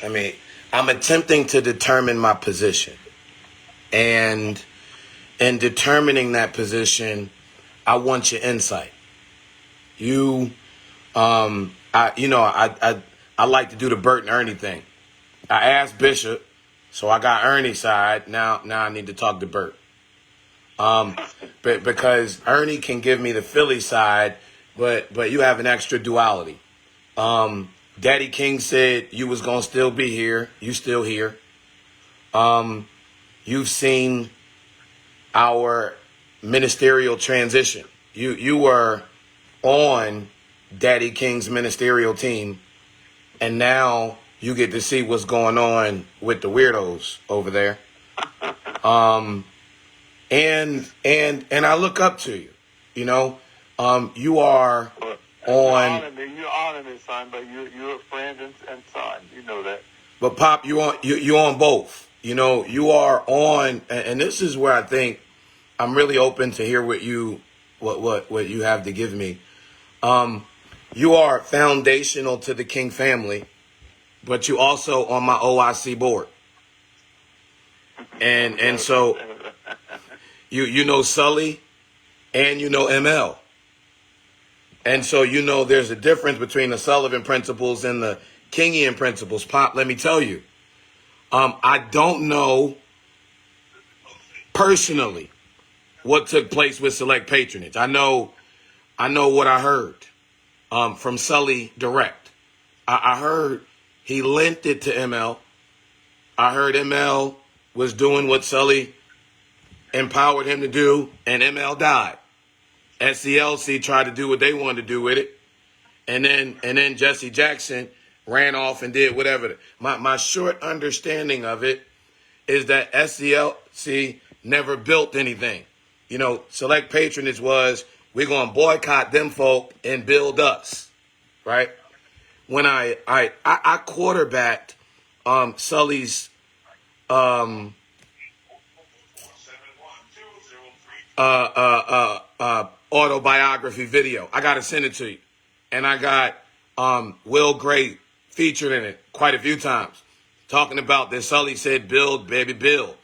I mean, I'm attempting to determine my position. And in determining that position, I want your insight. I like to do the Bert and Ernie thing. I asked Bishop, so I got Ernie's side. Now I need to talk to Bert. Because Ernie can give me the Philly side, but you have an extra duality. Daddy King said you was gonna still be here. You still here. You've seen our ministerial transition. You were on Daddy King's ministerial team, and now you get to see what's going on with the weirdos over there. And I look up to you. You know, you are on. You honor me, son, but you're a friend and son. You know that. But Pop, you on both. You know, you are on, and this is where I think I'm really open to hear what you have to give me. You are foundational to the King family, but you also on my OIC board. And so you know Sully and you know ML. And so you know there's a difference between the Sullivan principles and the Kingian principles. Pop, let me tell you. I don't know personally what took place with select patronage. I know what I heard from Sully direct. I heard he lent it to ML. I heard ML was doing what Sully empowered him to do, and ML died. SCLC tried to do what they wanted to do with it, and then Jesse Jackson ran off and did whatever. My short understanding of it is that SCLC never built anything. You know, select patronage was, we're going to boycott them folk and build us, right? When I quarterbacked Sully's autobiography video. I got to send it to you. And I got Will Gray featured in it quite a few times, talking about that Sully said, build, baby, build.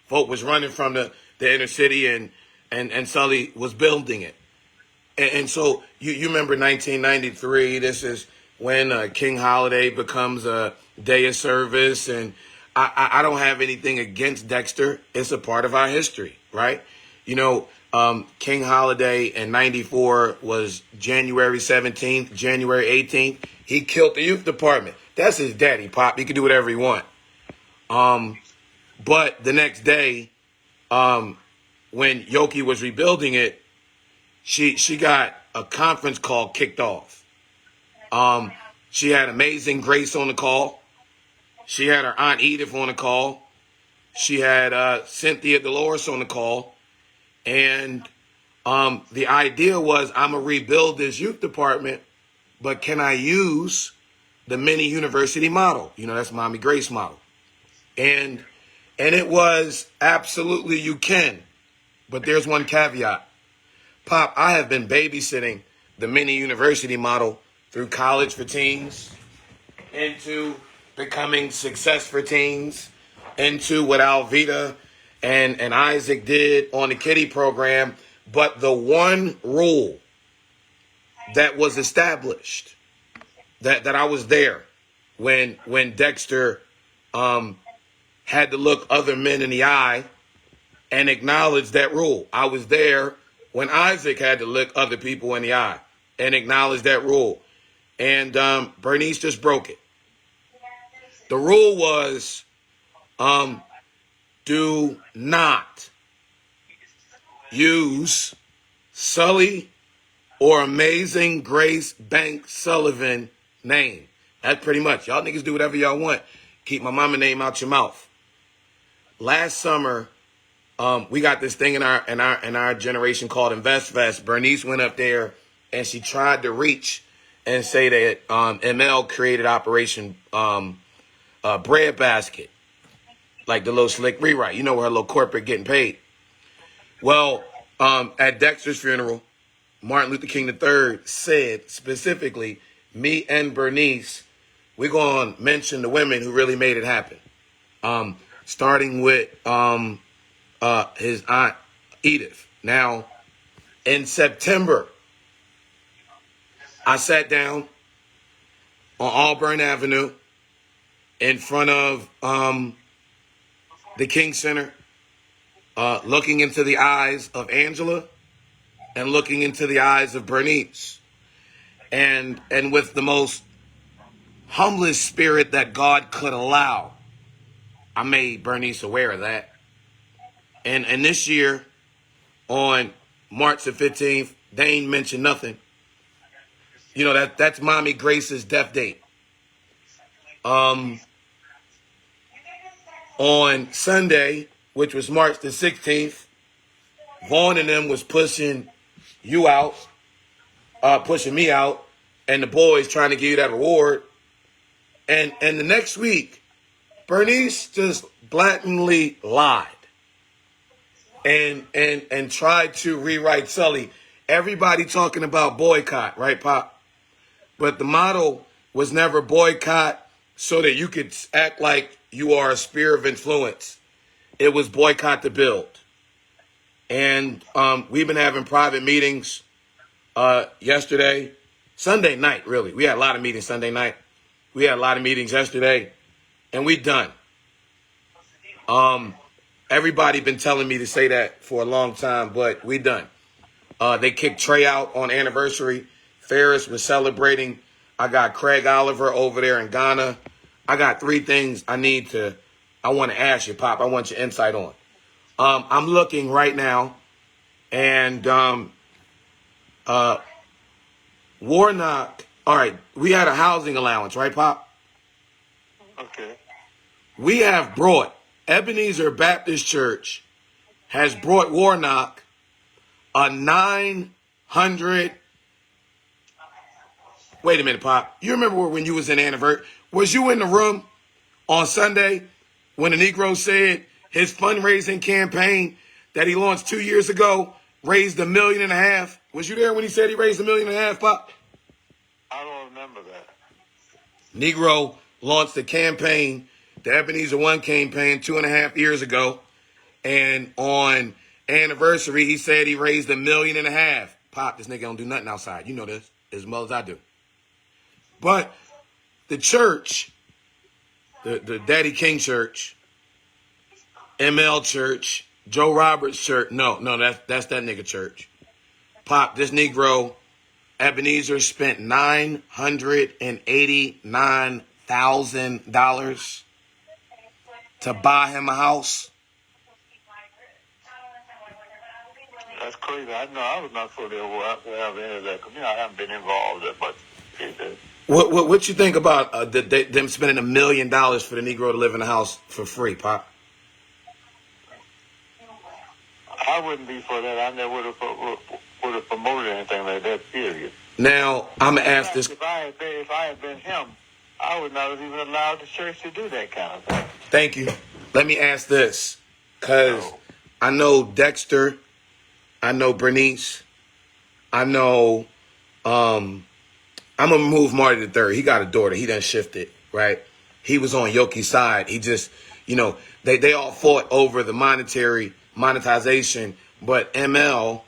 Folk was running from the inner city and Sully was building it. And so you remember 1993, this is when King Holiday becomes a day of service. And I don't have anything against Dexter. It's a part of our history, right? You know, King Holiday in 94 was January 17th, January 18th. He killed the youth department. That's his daddy, Pop. He can do whatever he want. But the next day, when Yoki was rebuilding it, she got a conference call kicked off. She had Amazing Grace on the call. She had her Aunt Edith on the call. She had Cynthia Dolores on the call. And the idea was, I'm going to rebuild this youth department, but can I use the mini university model? You know, that's Mommy Grace model. And it was absolutely you can. But there's one caveat. Pop, I have been babysitting the mini university model through college for teens, into becoming success for teens, into what Alvita and Isaac did on the kiddie program. But the one rule that was established, that I was there when Dexter had to look other men in the eye and acknowledge that rule. I was there when Isaac had to look other people in the eye and acknowledge that rule. And Bernice just broke it. The rule was, do not use Sully or Amazing Grace Bank Sullivan name. That's pretty much. Y'all niggas do whatever y'all want. Keep my mama name out your mouth. Last summer, we got this thing in our generation called InvestFest. Bernice went up there and she tried to reach and say that ML created Operation Breadbasket, like the little slick rewrite. You know, where her little corporate getting paid. Well, at Dexter's funeral, Martin Luther King III said specifically, me and Bernice we're going to mention the women who really made it happen. Starting with his aunt Edith. Now, in September, I sat down on Auburn Avenue in front of the King Center, looking into the eyes of Angela and looking into the eyes of Bernice. And with the most humblest spirit that God could allow, I made Bernice aware of that. And this year, on March the 15th, they ain't mentioned nothing. You know, that's Mommy Grace's death date. On Sunday, which was March the 16th, Vaughn and them was pushing you out, pushing me out, and the boys trying to give you that reward. And the next week, Bernice just blatantly lied and tried to rewrite Sully. Everybody talking about boycott, right, Pop? But the motto was never boycott so that you could act like you are a sphere of influence. It was boycott to build. And we've been having private meetings yesterday, Sunday night, really. We had a lot of meetings Sunday night. We had a lot of meetings yesterday, and we done. Everybody been telling me to say that for a long time, but we done. They kicked Trey out on anniversary. Ferris was celebrating. I got Craig Oliver over there in Ghana. I got 3 things I want to ask you, Pop. I want your insight on. I'm looking right now, and Warnock. All right, we had a housing allowance, right, Pop? Okay. We have brought Ebenezer Baptist Church has brought Warnock a 900. Wait a minute, Pop. You remember when you was in anniversary? Was you in the room on Sunday when the Negro said his fundraising campaign that he launched 2 years ago raised $1.5 million? Was you there when he said he raised $1.5 million, Pop? I don't remember that. Negro launched the campaign, the Ebenezer One campaign, 2.5 years ago. And on anniversary, he said he raised $1.5 million. Pop, this nigga don't do nothing outside. You know this as well as I do. But the church, the Daddy King Church, ML Church, Joe Roberts Church. No, that's that nigga church. Pop, this Negro, Ebenezer, spent $989,000 to buy him a house. That's crazy. I know I was not fully aware of any of that because I haven't been involved that much. What you think about them spending $1 million for the Negro to live in a house for free, Pop? I wouldn't be for that. I never would have promoted anything like that. Period. Now I'm gonna ask this. If I had been him, I would not have even allowed the church to do that kind of thing. Thank you. Let me ask this, because I know Dexter, I know Bernice, I know. I'm gonna move Marty III. He got a daughter. He done shifted, right? He was on Yoki's side. He just, they all fought over the monetization. But ML,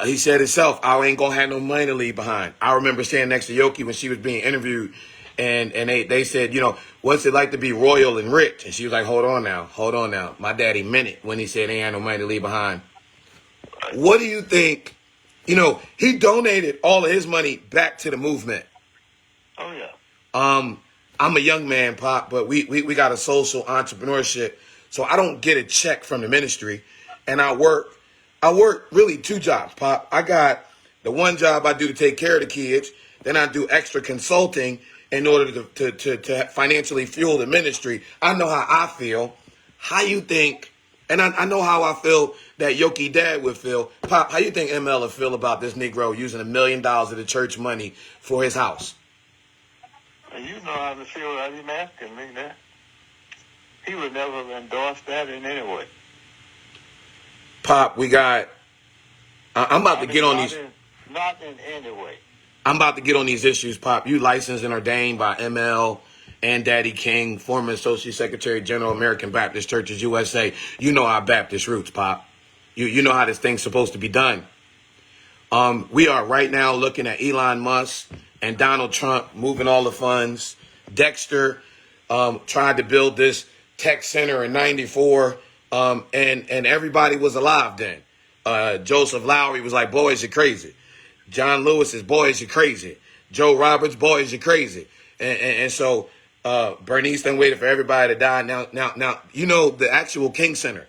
he said himself, I ain't gonna have no money to leave behind. I remember standing next to Yoki when she was being interviewed, and they said, what's it like to be royal and rich? And she was like, hold on now. My daddy meant it when he said he ain't no money to leave behind. What do you think? He donated all of his money back to the movement. Oh, yeah. I'm a young man, Pop, but we got a social entrepreneurship. So I don't get a check from the ministry. And I work really 2 jobs, Pop. I got the one job I do to take care of the kids. Then I do extra consulting in order to financially fuel the ministry. I know how I feel. How you think, and I know how I feel that Yoki dad would feel. Pop, how you think ML would feel about this Negro using $1 million of the church money for his house? You know how to feel that he's asking me that. He would never endorse that in any way. Pop, I'm about to get on these. Not in any way. I'm about to get on these issues, Pop. You licensed and ordained by ML and Daddy King, former Associate Secretary General, American Baptist Churches, USA. You know our Baptist roots, Pop. You know how this thing's supposed to be done. We are right now looking at Elon Musk and Donald Trump moving all the funds. Dexter tried to build this tech center in '94, and everybody was alive then. Joseph Lowry was like, boys, you're crazy. John Lewis is, boys, you're crazy. Joe Roberts, boys, you're crazy. And so Bernice then waited for everybody to die. Now, you know the actual King Center,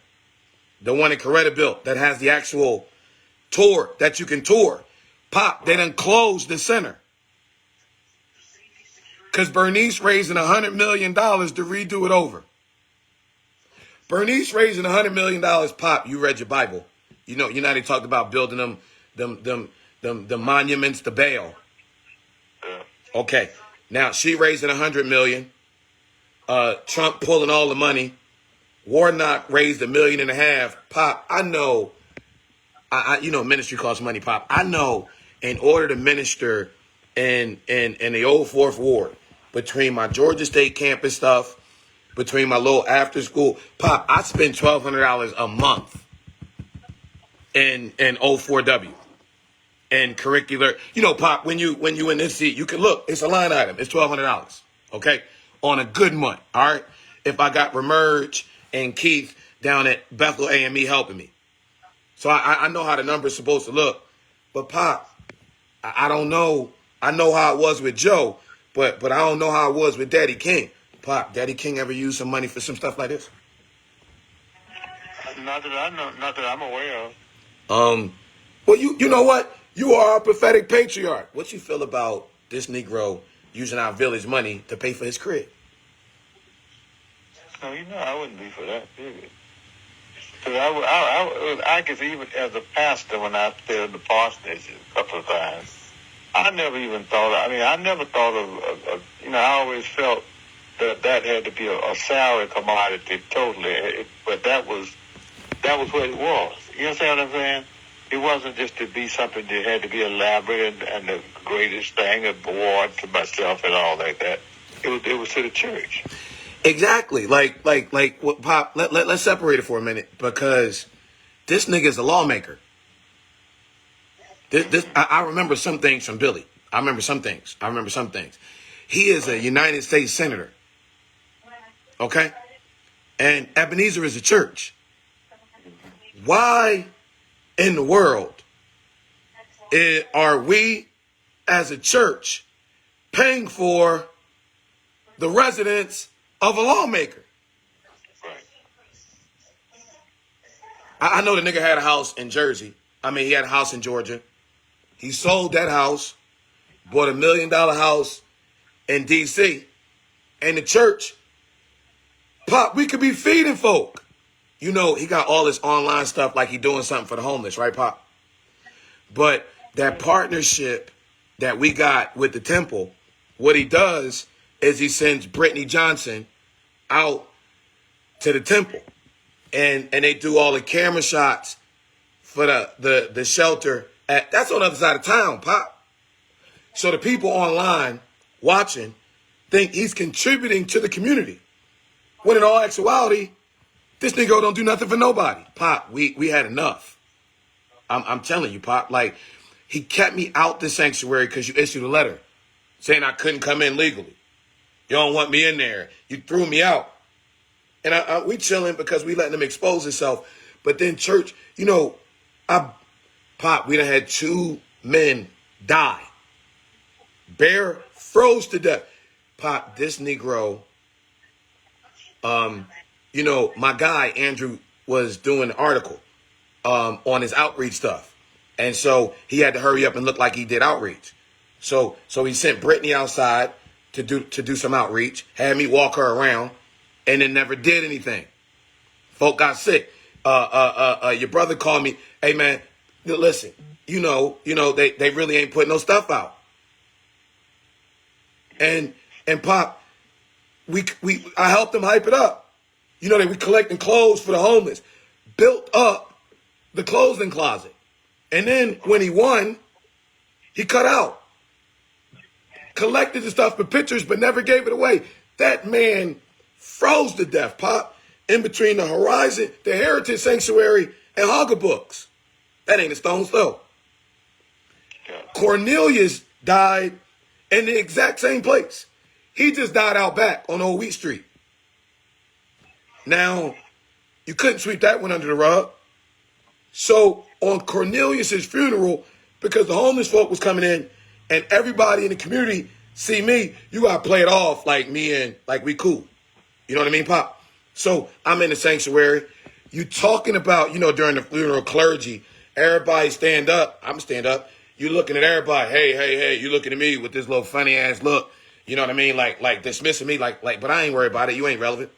the one in Coretta built that has the actual tour that you can tour. Pop, they done closed the center. Because Bernice raising $100 million to redo it over. Bernice raising $100 million, Pop, you read your Bible. You know they talked about building them monuments to Baal. Okay. Now she raising $100 million. Trump pulling all the money. Warnock raised $1.5 million. Pop, I know, you know, ministry costs money, Pop. I know in order to minister in the old Fourth Ward, between my Georgia State campus stuff, between my little after school, Pop, I spend $1,200 a month in 04W and curricular. You know, Pop, when you in this seat, you can look, it's a line item. It's $1,200. Okay. On a good month. All right. If I got Remerge and Keith down at Bethel AME helping me. So I know how the number's supposed to look. But Pop, I don't know. I know how it was with Joe, but I don't know how it was with Daddy King. Pop, Daddy King ever used some money for some stuff like this? Not that I know, not that I'm aware of. Well, you know what? You are a prophetic patriarch. What you feel about this Negro using our village money to pay for his crib? No, you know I wouldn't be for that, period. Because I guess even as a pastor, when I stayed in the parsonage a couple of times, I never even thought, I never thought of you know, I always felt that had to be a salary commodity totally. But that was what it was. You understand what I'm saying? It wasn't just to be something that had to be elaborate and the greatest thing, a board to myself and all like that. It was to the church. Exactly. Like what, Pop, let's separate it for a minute, because this nigga is a lawmaker. I remember some things from Billy. I remember some things. He is a United States Senator. Okay? And Ebenezer is a church. Why in the world are we as a church paying for the residence of a lawmaker? I know the nigga had a house in Jersey. He had a house in Georgia. He sold that house, bought $1 million house in D.C. And the church, Pop, we could be feeding folk. You know, he got all this online stuff like he doing something for the homeless, right, Pop? But that partnership that we got with the temple, what he does is he sends Brittany Johnson out to the temple. And they do all the camera shots for the shelter. That's on the other side of town, Pop. So the people online watching think he's contributing to the community. When in all actuality, this nigga don't do nothing for nobody. Pop, we had enough. I'm telling you, Pop. Like, he kept me out the sanctuary because you issued a letter saying I couldn't come in legally. You don't want me in there. You threw me out. And we chilling because we letting him expose himself. But then church, you know, Pop, we done had 2 men die. Bear froze to death. Pop, this Negro, you know, my guy, Andrew, was doing an article on his outreach stuff. And so he had to hurry up and look like he did outreach. So he sent Brittany outside to do some outreach, had me walk her around, and then never did anything. Folk got sick. Your brother called me, hey man, listen, you know, they really ain't putting no stuff out. And Pop, I helped them hype it up. You know, they were collecting clothes for the homeless, built up the clothing closet. And then when he won, he cut out. collected the stuff for pictures, but never gave it away. That man froze to death, Pop, in between the Horizon, the Heritage Sanctuary, and Hogger Books. That ain't a stone's throw. Cornelius died in the exact same place. He just died out back on Old Wheat Street. Now, you couldn't sweep that one under the rug. So on Cornelius's funeral, because the homeless folk was coming in and everybody in the community see me, you got to play it off like me and like we cool. You know what I mean, Pop? So I'm in the sanctuary. You talking about, during the funeral clergy, everybody stand up. I'm stand up. You looking at everybody. Hey, you looking at me with this little funny ass look. You know what I mean? Like dismissing me but I ain't worried about it. You ain't relevant.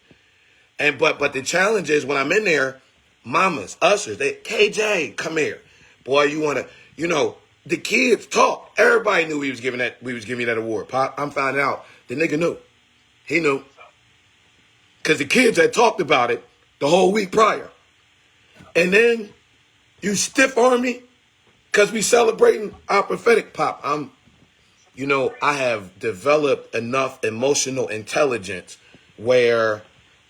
And but the challenge is when I'm in there, mamas, ushers, KJ, come here. Boy, you want to, the kids talk. Everybody knew we was giving me that award. Pop, I'm finding out the nigga knew. He knew. Because the kids had talked about it the whole week prior. And then you stiff arm me because we celebrating our prophetic, Pop. I have developed enough emotional intelligence where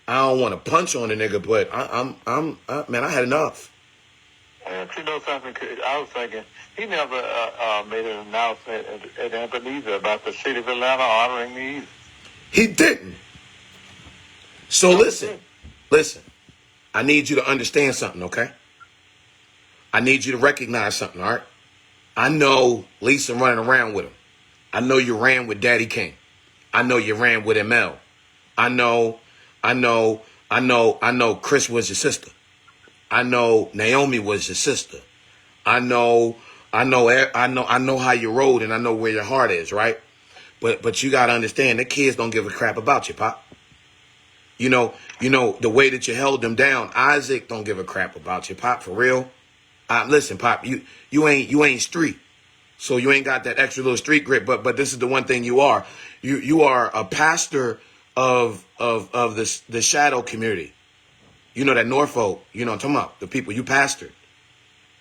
I don't want to punch on a nigga, but man, I had enough. You know something? I was thinking he never made an announcement at Ebenezer about the city of Atlanta honoring me either. He didn't. So listen. I need you to understand something, okay? I need you to recognize something, all right? I know Lisa running around with him. I know you ran with Daddy King. I know you ran with ML. I know Chris was your sister. I know Naomi was your sister. I know how you rode and I know where your heart is, right? But you gotta understand the kids don't give a crap about you, Pop. You know the way that you held them down. Isaac don't give a crap about you, Pop, for real. Listen, Pop, you ain't street, so you ain't got that extra little street grit. But this is the one thing you are. You are a pastor of the shadow community. You know that Norfolk. You know what I'm talking about, the people you pastored.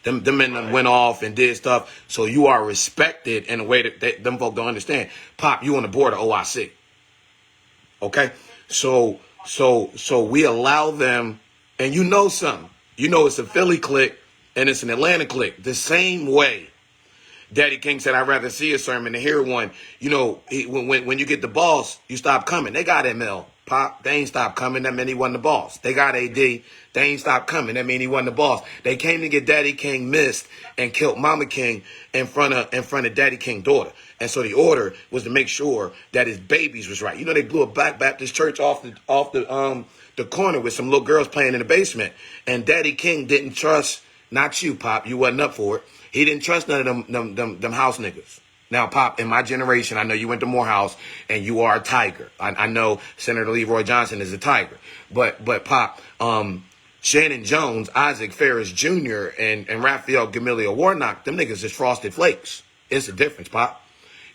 Them men went off and did stuff. So you are respected in a way that them folk don't understand. Pop, you on the board of OIC. Okay, so we allow them, and you know something. You know it's a Philly clique and it's an Atlanta clique. The same way Daddy King said, I'd rather see a sermon than hear one. When you get the boss, you stop coming. They got ML, Pop. They ain't stopped coming. That mean he wasn't the boss. They got AD. They ain't stopped coming. That mean he wasn't the boss. They came to get Daddy King missed and killed Mama King in front of Daddy King's daughter. And so the order was to make sure that his babies was right. They blew a Black Baptist church off the corner with some little girls playing in the basement. And Daddy King didn't trust, not you, Pop. You wasn't up for it. He didn't trust none of them house niggas. Now, Pop, in my generation, I know you went to Morehouse and you are a tiger. I know Senator Leroy Johnson is a tiger. But Pop, Shannon Jones, Isaac Ferris Jr., and Raphael Gamaliel Warnock, them niggas is frosted flakes. It's a difference, Pop.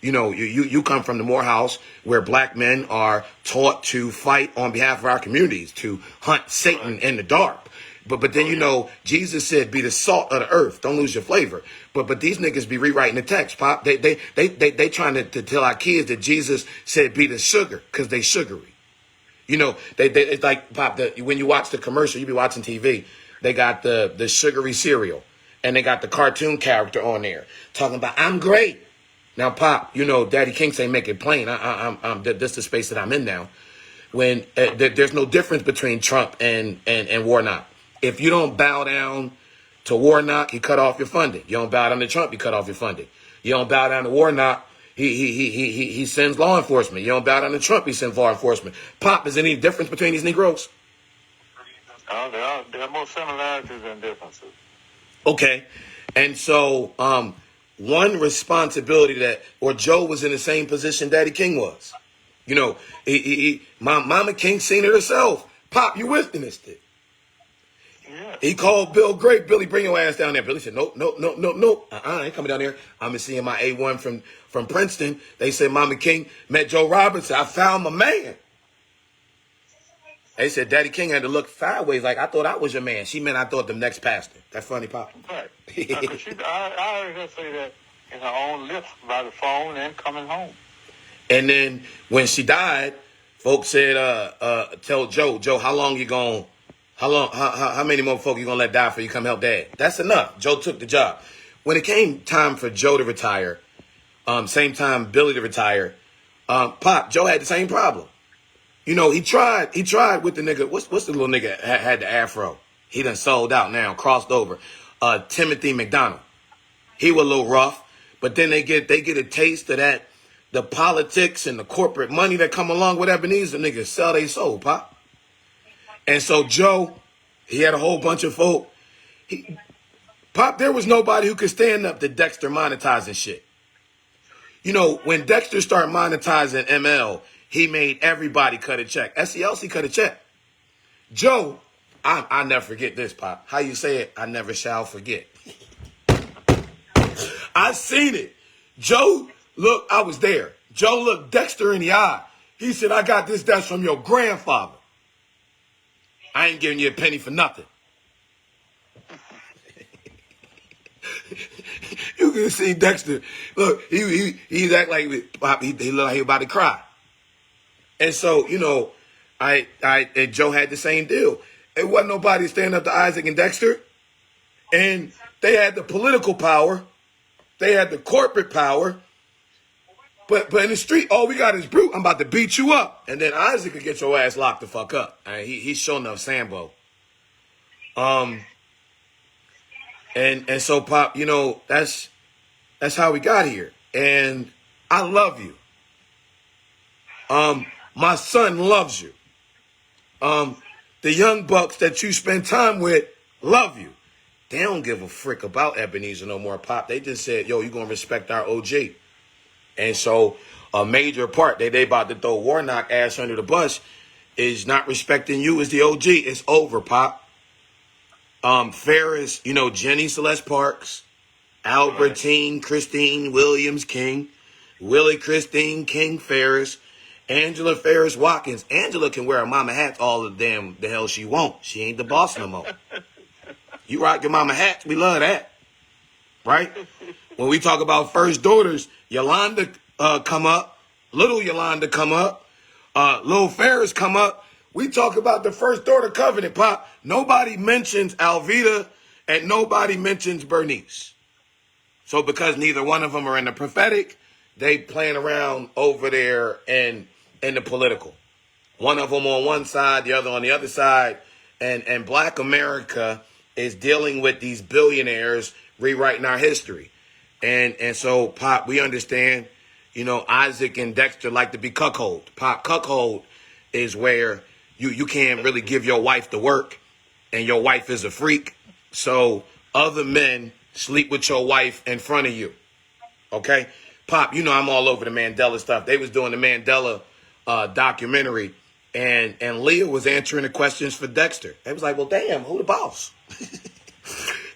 You come from the Morehouse where black men are taught to fight on behalf of our communities, to hunt Satan in the dark. But then, Jesus said, be the salt of the earth. Don't lose your flavor. But these niggas be rewriting the text, Pop. They trying to tell our kids that Jesus said, be the sugar, because they sugary. It's like, Pop, when you watch the commercial, you be watching TV, they got the sugary cereal and they got the cartoon character on there talking about, I'm great. Now, Pop, Daddy King say, make it plain. This is the space that I'm in now. When there's no difference between Trump and Warnock. If you don't bow down to Warnock, he cut off your funding. You don't bow down to Trump, he cut off your funding. You don't bow down to Warnock, he sends law enforcement. You don't bow down to Trump, he sends law enforcement. Pop, is there any difference between these Negroes? There are more similarities than differences. Okay. And so one responsibility Joe was in the same position Daddy King was. Mama King seen it herself. Pop, you witnessed it. Yeah. He called Bill Gray. Billy, bring your ass down there. Billy said, nope. I ain't coming down there. I'm seeing my A1 from Princeton. They said Mama King met Joe Robinson. I found my man. They said Daddy King had to look sideways like, I thought I was your man. She meant I thought the next pastor. That's funny, Pop. Right. I heard her say that in her own lips by the phone and coming home. And then when she died, folks said, tell Joe, how many more folk you gonna let die before you come help dad? That's enough. Joe took the job. When it came time for Joe to retire, same time Billy to retire, Joe had the same problem. You know, he tried with the nigga. What's the little nigga had the afro? He done sold out now, crossed over. Timothy McDonald. He was a little rough, but then they get a taste of that, the politics and the corporate money that come along with Ebenezer. Niggas sell their soul, Pop. And so Joe, he had a whole bunch of folk. Pop, there was nobody who could stand up to Dexter monetizing shit. You know, when Dexter started monetizing ML, he made everybody cut a check. SCLC cut a check. Joe, I never forget this, Pop. How you say it? I never shall forget. I seen it. Joe, look, I was there. Joe looked Dexter in the eye. He said, I got this desk from your grandfather. I ain't giving you a penny for nothing. You can see Dexter. Look, he act like Pop. He looked like he about to cry. And so, you know, and Joe had the same deal. It wasn't nobody standing up to Isaac and Dexter. And they had the political power. They had the corporate power. But in the street, all we got is brute. I'm about to beat you up. And then Isaac could get your ass locked the fuck up. He's showing up Sambo. And so, Pop, you know, that's how we got here. And I love you. My son loves you. The young bucks that you spend time with love you. They don't give a frick about Ebenezer no more, Pop. They just said, yo, you going to respect our OG. And so a major part that they about to throw Warnock ass under the bus is not respecting you as the OG. It's over, Pop. Ferris, you know, Jenny Celeste Parks, Albertine, Christine Williams King, Willie Christine King Ferris, Angela Ferris Watkins. Angela can wear a mama hat all the hell she want. She ain't the boss no more. You rock your mama hats, we love that. Right? When we talk about first daughters, Yolanda come up, little Yolanda come up, little Ferris come up. We talk about the first daughter covenant, Pop. Nobody mentions Alvita and nobody mentions Bernice. So because neither one of them are in the prophetic, they playing around over there in the political. One of them on one side, the other on the other side. And Black America is dealing with these billionaires rewriting our history. And so, Pop, we understand, you know, Isaac and Dexter like to be cuckold. Pop, cuckold is where you can't really give your wife the work and your wife is a freak. So other men sleep with your wife in front of you. Okay? Pop, you know I'm all over the Mandela stuff. They was doing the Mandela documentary and Leah was answering the questions for Dexter. They was like, well, damn, who the boss?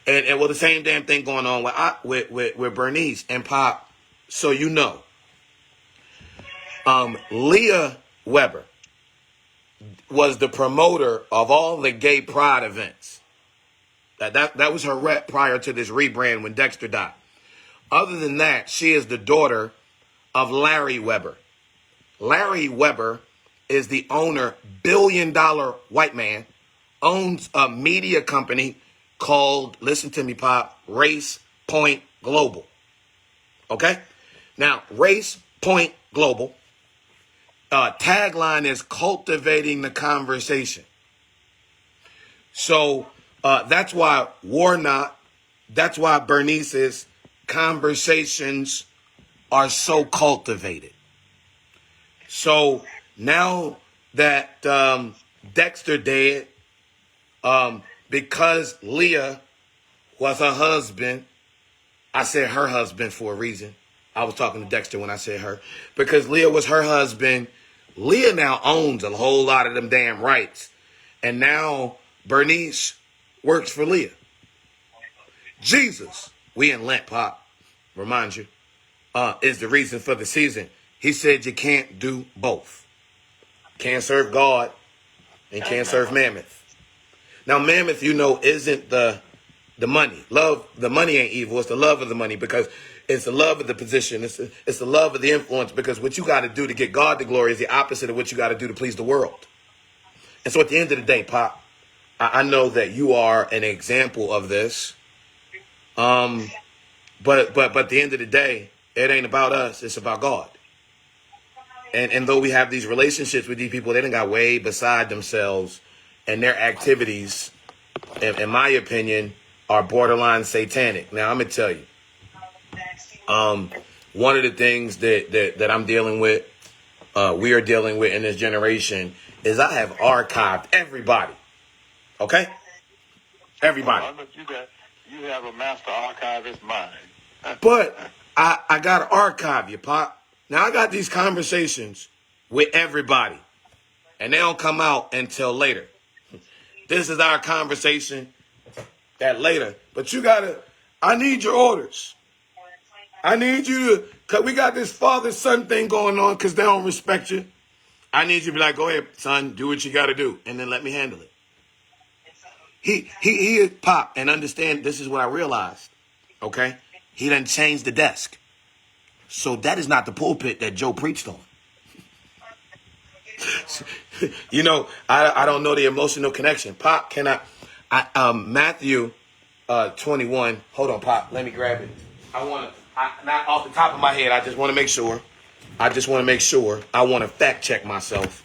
and well, the same damn thing going on with Bernice and Pop. So you know, Leah Weber was the promoter of all the gay pride events. That was her rep prior to this rebrand when Dexter died. Other than that, she is the daughter of Larry Weber. Larry Weber is the owner, billion-dollar white man, owns a media company called, listen to me, Pop, Race Point Global. Okay? Now, Race Point Global, tagline is cultivating the conversation. So that's why Warnock, that's why Bernice's conversations are so cultivated. So now that Dexter dead, because Leah was her husband, I said her husband for a reason. I was talking to Dexter when I said her. Because Leah was her husband, Leah now owns a whole lot of them damn rights. And now Bernice works for Leah. Jesus, we in Lent, Pop, remind you, is the reason for the season. He said you can't do both. Can't serve God and can't serve Mammoth. Now, Mammoth, you know, isn't the money. Love, the money ain't evil. It's the love of the money. Because It's the love of the position. It's the love of the influence, because what you got to do to get God the glory is the opposite of what you got to do to please the world. And so at the end of the day, Pop, I know that you are an example of this. But at the end of the day, it ain't about us. It's about God. And though we have these relationships with these people, they done got way beside themselves, and their activities, in my opinion, are borderline satanic. Now, I'm going to tell you, one of the things that I'm dealing with, we are dealing with in this generation, is I have archived everybody. Okay? Everybody. You have a master archivist mind. But I got to archive you, Pop. Now, I got these conversations with everybody, and they don't come out until later. This is our conversation that later. But I need your orders. I need you to, because we got this father-son thing going on because they don't respect you. I need you to be like, go ahead, son, do what you got to do, and then let me handle it. He is Pop, and understand, this is what I realized, okay? He done changed the desk. So that is not the pulpit that Joe preached on. You know, I don't know the emotional connection. Pop, can I Matthew 21. Hold on, Pop. Let me grab it. Not off the top of my head. I just want to make sure. I want to fact check myself.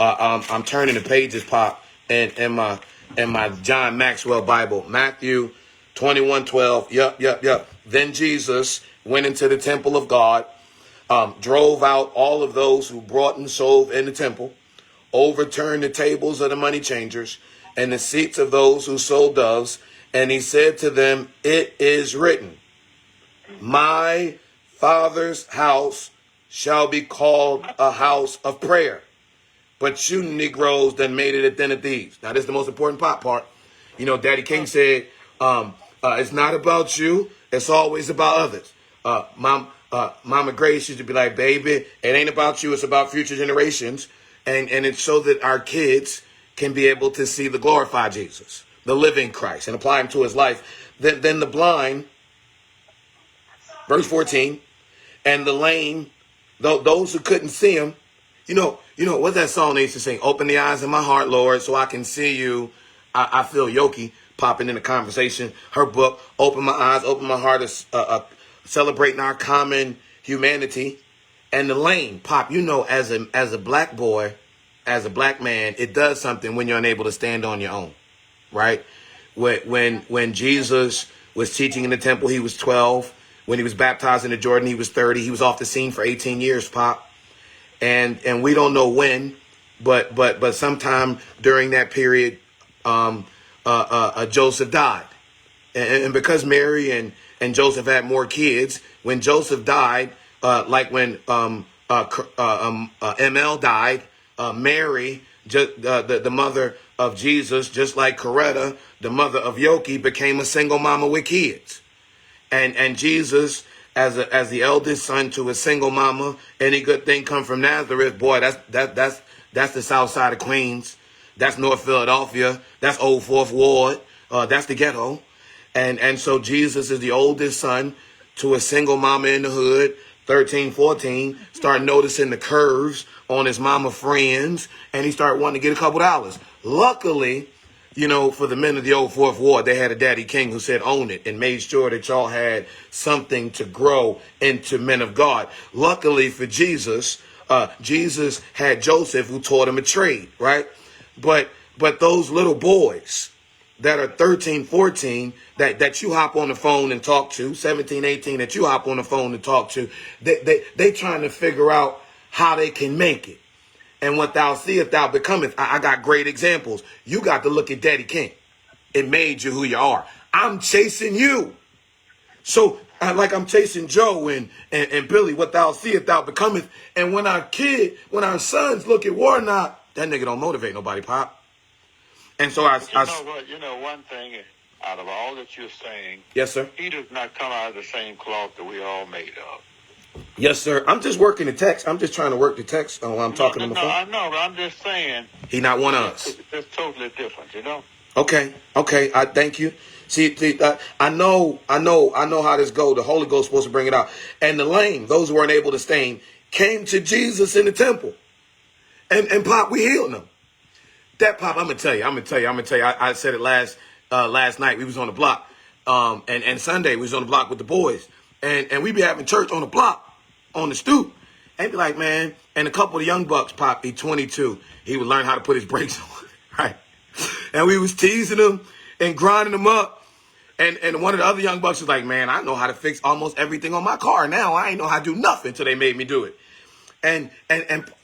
I'm turning the pages, Pop, in my John Maxwell Bible. Matthew 21:12. Yep. Then Jesus went into the temple of God, drove out all of those who brought and sold in the temple, overturned the tables of the money changers and the seats of those who sold doves. And he said to them, it is written, my Father's house shall be called a house of prayer. But you Negroes done made it a den of thieves. Now, this is the most important part. You know, Daddy King said, it's not about you. It's always about others. Mama Grace used to be like, baby, it ain't about you. It's about future generations. And it's so that our kids can be able to see the glorified Jesus, the living Christ, and apply him to his life. Then the blind, verse 14, and the lame, those who couldn't see him. You know what that song they used to sing? Open the eyes of my heart, Lord, so I can see you. I feel Yoki popping in the conversation. Her book, Open My Eyes, Open My Heart, is celebrating our common humanity. And the lame, Pop, you know, as a black boy, as a black man, it does something when you're unable to stand on your own, right? When Jesus was teaching in the temple, he was 12. When he was baptized in the Jordan, he was 30. He was off the scene for 18 years, Pop. And we don't know when, but sometime during that period, Joseph died. And because Mary and Joseph had more kids, when Joseph died, like when ML died, Mary, the mother of Jesus, just like Coretta, the mother of Yoki, became a single mama with kids. And Jesus, as the eldest son to a single mama, any good thing come from Nazareth, boy, that's the south side of Queens. That's North Philadelphia. That's Old Fourth Ward. That's the ghetto. And so Jesus is the oldest son to a single mama in the hood, 13, 14, start noticing the curves on his mama friends, and he started wanting to get a couple dollars. Luckily, you know, for the men of the Old Fourth Ward, they had a Daddy King who said, own it, and made sure that y'all had something to grow into men of God. Luckily for Jesus, Jesus had Joseph who taught him a trade, right? But those little boys that are 13, 14, that you hop on the phone and talk to, 17, 18, that you hop on the phone and talk to, they trying to figure out how they can make it. And what thou seest, thou becometh. I got great examples. You got to look at Daddy King. It made you who you are. I'm chasing you. So like I'm chasing Joe and Billy, what thou seest, thou becometh. And when our sons look at Warnock, that nigga don't motivate nobody, Pop. And so you know one thing, out of all that you're saying, yes, sir. He does not come out of the same cloth that we all made of. Yes, sir. I'm just working the text. I'm just trying to work the text while I'm talking on the phone. I know, but I'm just saying. He not one of us. It's totally different, you know? Okay. I thank you. See, I know how this go. The Holy Ghost supposed to bring it out. And the lame, those who weren't able to stand, came to Jesus in the temple. And Pop, we healed them. That Pop, I'm gonna tell you. I said it last night. We was on the block. And Sunday we was on the block with the boys. And we be having church on the block, on the stoop. And be like, man, and a couple of young bucks, Pop, he 22. He would learn how to put his brakes on, right? And we was teasing him and grinding him up. And one of the other young bucks was like, man, I know how to fix almost everything on my car now. I ain't know how to do nothing until they made me do it. And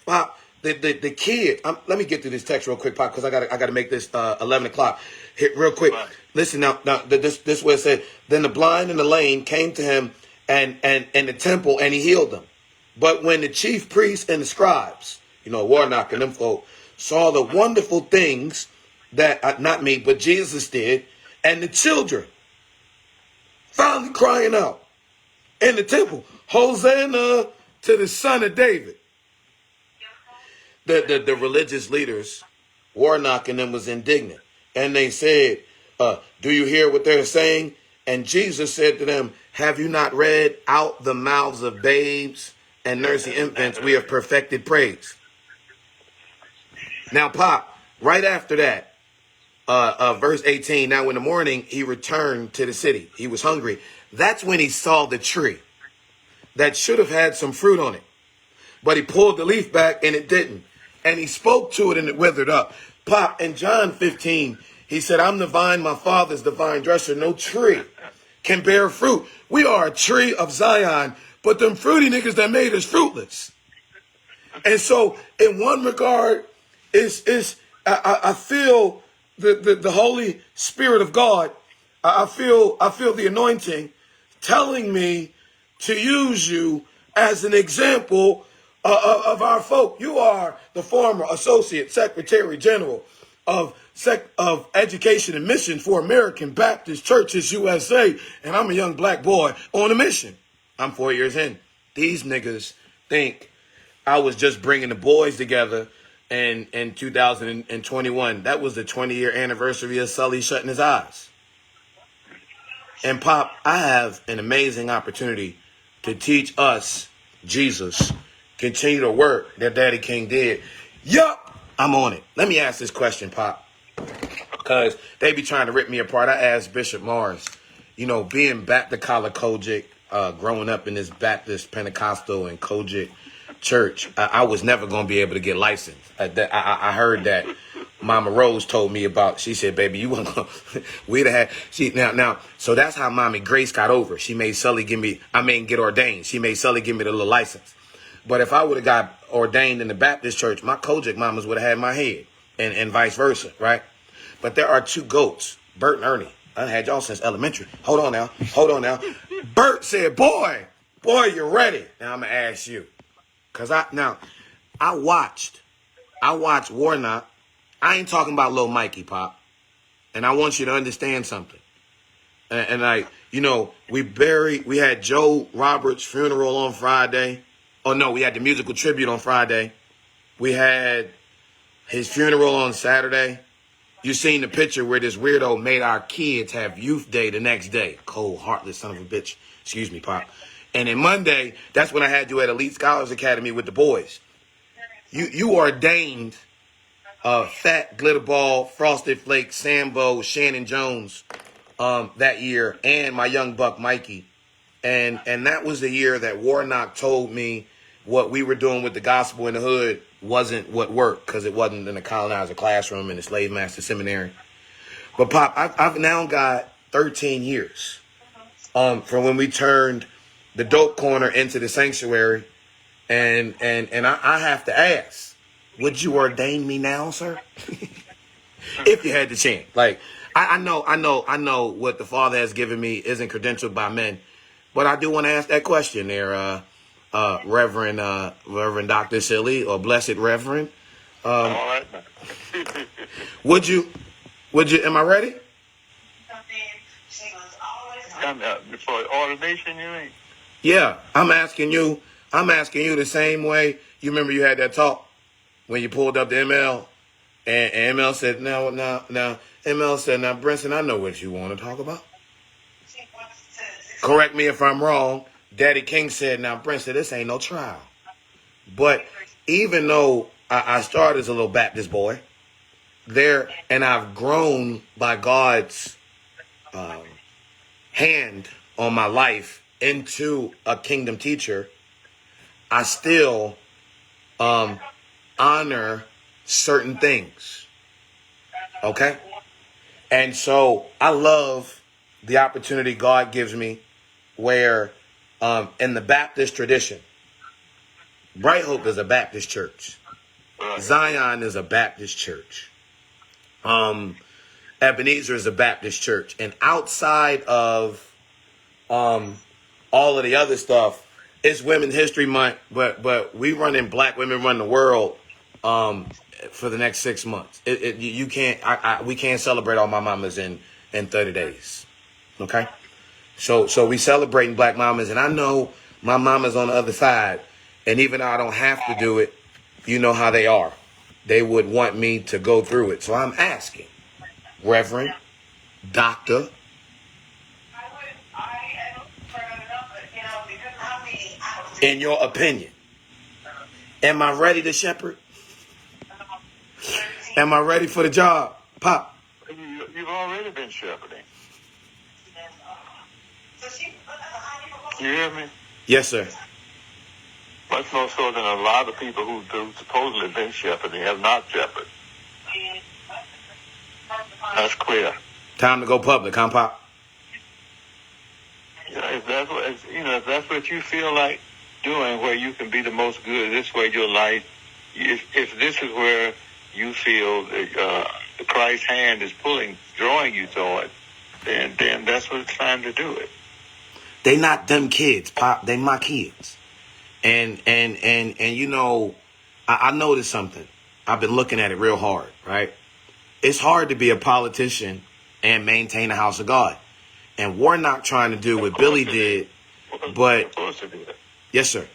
Pop, the kid, let me get through this text real quick, Pop, because I gotta make this 11 o'clock. Hit real quick. Right. Listen now this way it said, then the blind and the lame came to him and the temple, and he healed them. But when the chief priests and the scribes, Warnock and them folk, saw the wonderful things that, not me, but Jesus did, and the children finally crying out in the temple, Hosanna to the Son of David. The religious leaders, Warnock and them, was indignant. And they said, do you hear what they're saying? And Jesus said to them, have you not read, out the mouths of babes and nursing infants we have perfected praise? Now, Pop, right after that, verse 18, now in the morning, he returned to the city. He was hungry. That's when he saw the tree that should have had some fruit on it. But he pulled the leaf back and it didn't. And he spoke to it and it withered up. Pop, in John 15, he said, I'm the vine, my father's the vine dresser. No tree can bear fruit. We are a tree of Zion, but them fruity niggas that made us fruitless. And so in one regard, I feel the Holy Spirit of God. I feel the anointing telling me to use you as an example of our folk. You are the former Associate Secretary General of Education and Mission for American Baptist Churches USA, and I'm a young black boy on a mission. I'm 4 years in. These niggas think I was just bringing the boys together in 2021. That was the 20-year anniversary of Sully shutting his eyes. And Pop, I have an amazing opportunity to teach us Jesus. Continue the work that Daddy King did. Yup, I'm on it. Let me ask this question, Pop, because they be trying to rip me apart. I asked Bishop Mars, being back to College Kojic, growing up in this Baptist, Pentecostal, and Kojic church, I was never going to be able to get licensed. I heard that Mama Rose told me about. She said, baby, you weren't going to. We'd have had. Now, so that's how Mommy Grace got over. She made Sully get ordained. She made Sully give me the little license. But if I would have got ordained in the Baptist church, my Kojic mamas would have had my head, and vice versa, right? But there are two goats, Bert and Ernie. I had y'all since elementary. Hold on now. Bert said, boy, you're ready. Now I'm going to ask you. Because I watched Warnock. I ain't talking about Lil Mikey, Pop. And I want you to understand something. And we had Joe Roberts' funeral on Friday. Oh, no, we had the musical tribute on Friday. We had his funeral on Saturday. You seen the picture where this weirdo made our kids have youth day the next day. Cold, heartless son of a bitch. Excuse me, Pop. And then Monday, that's when I had you at Elite Scholars Academy with the boys. You ordained Fat, Glitterball, Frosted Flake, Sambo, Shannon Jones that year, and my young buck Mikey. And that was the year that Warnock told me what we were doing with the gospel in the hood wasn't what worked, because it wasn't in the colonizer classroom in the slave master seminary. But Pop, I've now got 13 years from when we turned the dope corner into the sanctuary, and I have to ask, would you ordain me now, sir? If you had the chance. Like, I know what the Father has given me isn't credentialed by men, but I do want to ask that question there, Reverend Dr. Silly, or Blessed Reverend. All right. Would you, am I ready? For ordination, you mean? Yeah, I'm asking you the same way. You remember you had that talk when you pulled up the ML And ML said, now, ML said, now, Brinson, I know what you want to talk about. Correct me if I'm wrong. Daddy King said, now, Brinson, this ain't no trial. But even though I started as a little Baptist boy, and I've grown by God's hand on my life into a kingdom teacher, I still honor certain things. Okay? And so I love the opportunity God gives me where in the Baptist tradition, Bright Hope is a Baptist church. Zion is a Baptist church. Ebenezer is a Baptist church. And outside of all of the other stuff, it's Women's History Month, but we running Black Women Run the World for the next 6 months. We can't celebrate all my mamas in 30 days. Okay? So we celebrating Black mamas, and I know my mama's on the other side, and even though I don't have to do it, you know how they are. They would want me to go through it. So I'm asking, Reverend, Doctor, in your opinion, am I ready to shepherd? Am I ready for the job, Pop? You've already been shepherding. You hear me? Yes, sir. Much more so than a lot of people who supposedly been shepherding have not shepherded. That's clear. Time to go public, huh, Pop? If that's what you feel like doing, where you can be the most good, this way your life, if this is where you feel that Christ's hand is drawing you toward, then that's what it's time to do it. They not them kids, Pop. They my kids. And you know, I noticed something. I've been looking at it real hard, right? It's hard to be a politician and maintain the house of God. And Warnock trying to do what Billy did, but yes, sir.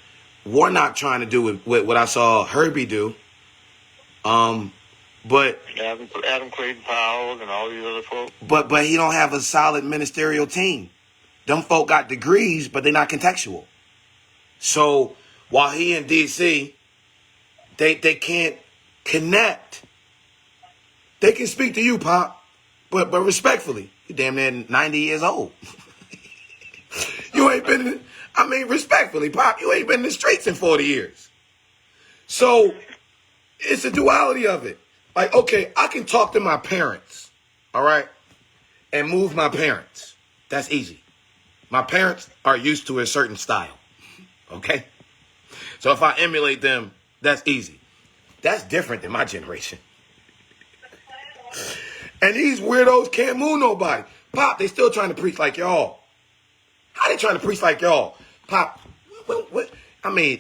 Warnock trying to do what I saw Herbie do. But Adam Clayton Powell and all these other folks. But he don't have a solid ministerial team. Them folk got degrees, but they're not contextual. So while he in DC, they can't connect. They can speak to you, Pop, but respectfully, you're damn near 90 years old. You ain't been, respectfully, Pop, you ain't been in the streets in 40 years. So it's a duality of it. Like, okay, I can talk to my parents, all right, and move my parents. That's easy. My parents are used to a certain style, okay? So if I emulate them, that's easy. That's different than my generation. And these weirdos can't move nobody. Pop, they still trying to preach like y'all. How they trying to preach like y'all? Pop, what?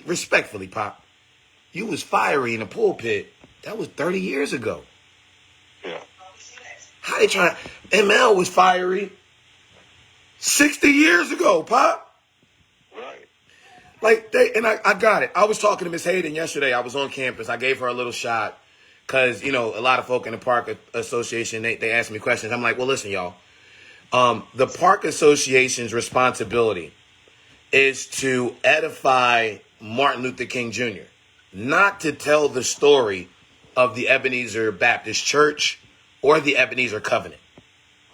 Respectfully, Pop, you was fiery in the pulpit. That was 30 years ago. Yeah. How they trying? ML was fiery 60 years ago, Pop. Right. Like, I got it. I was talking to Miss Hayden yesterday. I was on campus. I gave her a little shot because, you know, a lot of folk in the Park Association, they asked me questions. I'm like, well, listen, y'all. The Park Association's responsibility is to edify Martin Luther King Jr., not to tell the story of the Ebenezer Baptist Church or the Ebenezer Covenant.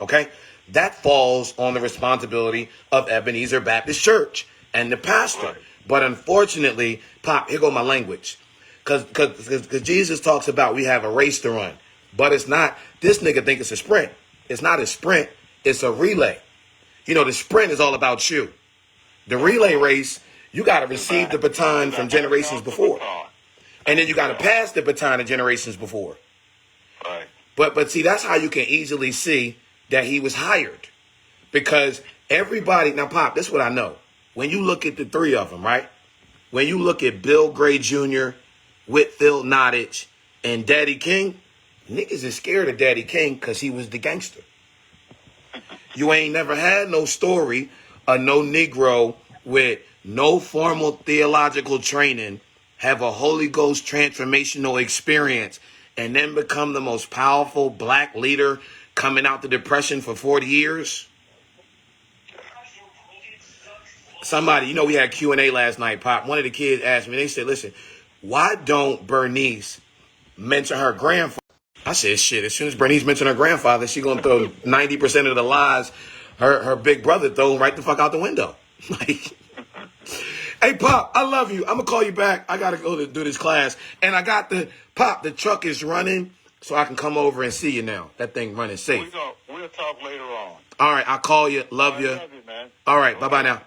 Okay? That falls on the responsibility of Ebenezer Baptist Church and the pastor. Right. But unfortunately, Pop, here go my language. Because Jesus talks about we have a race to run. But it's not, this nigga think it's a sprint. It's not a sprint. It's a relay. You know, the sprint is all about you. The relay race, you got to receive the baton from generations before. And then you got to pass the baton to generations before. Right. But see, that's how you can easily see that he was hired. Because everybody, now Pop, this is what I know. When you look at the three of them, right? When you look at Bill Gray Jr., Whitfield Nottage, and Daddy King, niggas is scared of Daddy King because he was the gangster. You ain't never had no story of no Negro with no formal theological training have a Holy Ghost transformational experience and then become the most powerful black leader coming out the Depression for 40 years? Somebody, we had Q&A last night, Pop. One of the kids asked me, they said, listen, why don't Bernice mention her grandfather? I said, shit, as soon as Bernice mentioned her grandfather, she going to throw 90% of the lies her big brother throw right the fuck out the window. Like, hey, Pop, I love you. I'm going to call you back. I got to go to do this class. And I got the truck is running, so I can come over and see you now. That thing running safe. We'll talk later on. All right, I'll call you. Love you. Love you, man. All right, bye-bye now.